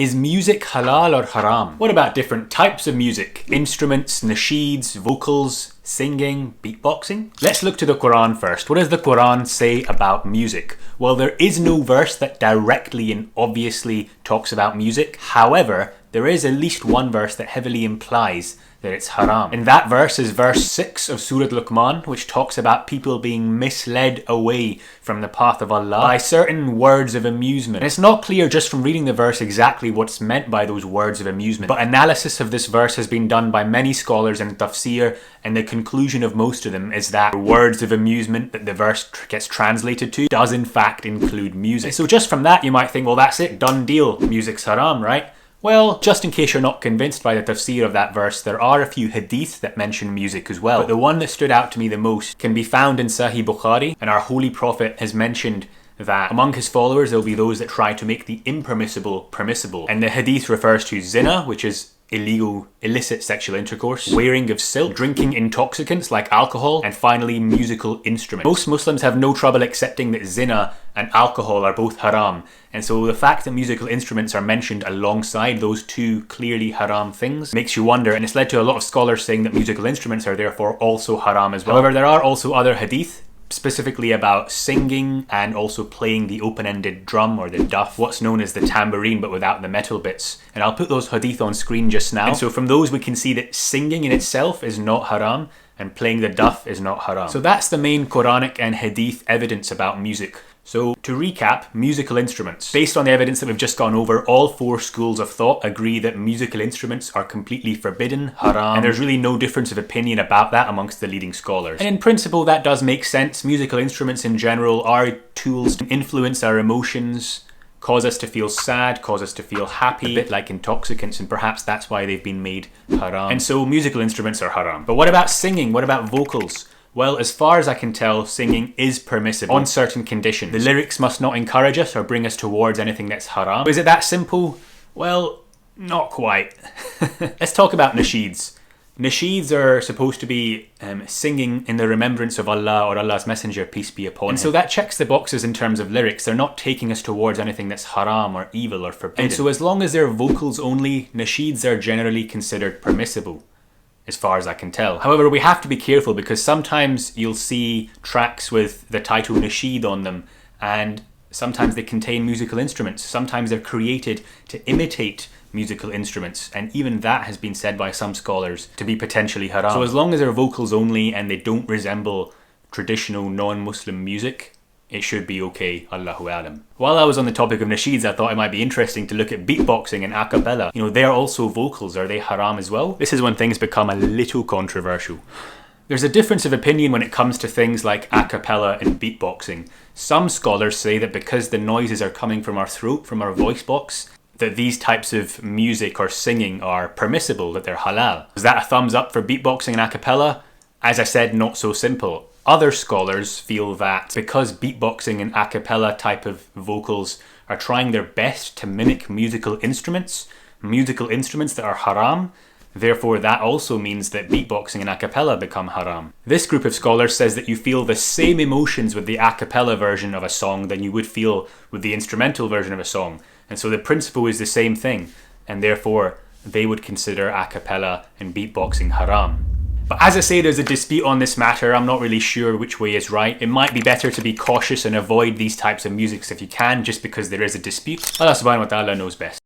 Is music halal or haram? What about different types of music? Instruments, nasheeds, vocals, singing, beatboxing? Let's look to the Quran first. What does the Quran say about music? Well, there is no verse that directly and obviously talks about music. However, there is at least one verse that heavily implies that it's haram. And that verse is verse 6 of Surah Luqman, which talks about people being misled away from the path of Allah by certain words of amusement. And it's not clear just from reading the verse exactly what's meant by those words of amusement, but analysis of this verse has been done by many scholars in tafsir, and the conclusion of most of them is that words of amusement that the verse gets translated to does in fact include music. And so just from that you might think, well, that's it, done deal, music's haram, right? Well, just in case you're not convinced by the tafsir of that verse, there are a few hadith that mention music as well. But the one that stood out to me the most can be found in Sahih Bukhari, and our Holy Prophet has mentioned that among his followers there will be those that try to make the impermissible permissible. And the hadith refers to zina, which is illicit sexual intercourse, wearing of silk, drinking intoxicants like alcohol, and finally musical instruments. Most Muslims have no trouble accepting that zina and alcohol are both haram, and so the fact that musical instruments are mentioned alongside those two clearly haram things makes you wonder, and it's led to a lot of scholars saying that musical instruments are therefore also haram as well. However, there are also other hadith specifically about singing and also playing the open-ended drum or the duff, what's known as the tambourine but without the metal bits. And I'll put those hadith on screen just now. And so from those we can see that singing in itself is not haram and playing the duff is not haram. So that's the main Quranic and hadith evidence about music. So to recap, musical instruments. Based on the evidence that we've just gone over, all four schools of thought agree that musical instruments are completely forbidden, haram, and there's really no difference of opinion about that amongst the leading scholars. And in principle that does make sense. Musical instruments in general are tools to influence our emotions, cause us to feel sad, cause us to feel happy, a bit like intoxicants, and perhaps that's why they've been made haram. And so musical instruments are haram. But what about singing? What about vocals? Well, as far as I can tell, singing is permissible on certain conditions. The lyrics must not encourage us or bring us towards anything that's haram. Is it that simple? Well, not quite. Let's talk about nasheeds. Nasheeds are supposed to be singing in the remembrance of Allah or Allah's Messenger, peace be upon him. And so that checks the boxes in terms of lyrics. They're not taking us towards anything that's haram or evil or forbidden. And so as long as they're vocals only, nasheeds are generally considered permissible, as far as I can tell. However, we have to be careful because sometimes you'll see tracks with the title nasheed on them and sometimes they contain musical instruments. Sometimes they're created to imitate musical instruments, and even that has been said by some scholars to be potentially haram. So as long as they're vocals only and they don't resemble traditional non-Muslim music, it should be okay, Allahu Alam. While I was on the topic of nasheeds, I thought it might be interesting to look at beatboxing and acapella. You know, they're also vocals. Are they haram as well? This is when things become a little controversial. There's a difference of opinion when it comes to things like acapella and beatboxing. Some scholars say that because the noises are coming from our throat, from our voice box, that these types of music or singing are permissible, that they're halal. Is that a thumbs up for beatboxing and acapella? As I said, not so simple. Other scholars feel that because beatboxing and acapella type of vocals are trying their best to mimic musical instruments that are haram, therefore that also means that beatboxing and acapella become haram. This group of scholars says that you feel the same emotions with the acapella version of a song than you would feel with the instrumental version of a song. And so the principle is the same thing, and therefore they would consider acapella and beatboxing haram. But as I say, there's a dispute on this matter. I'm not really sure which way is right. It might be better to be cautious and avoid these types of musics if you can, just because there is a dispute. Allah subhanahu wa ta'ala knows best.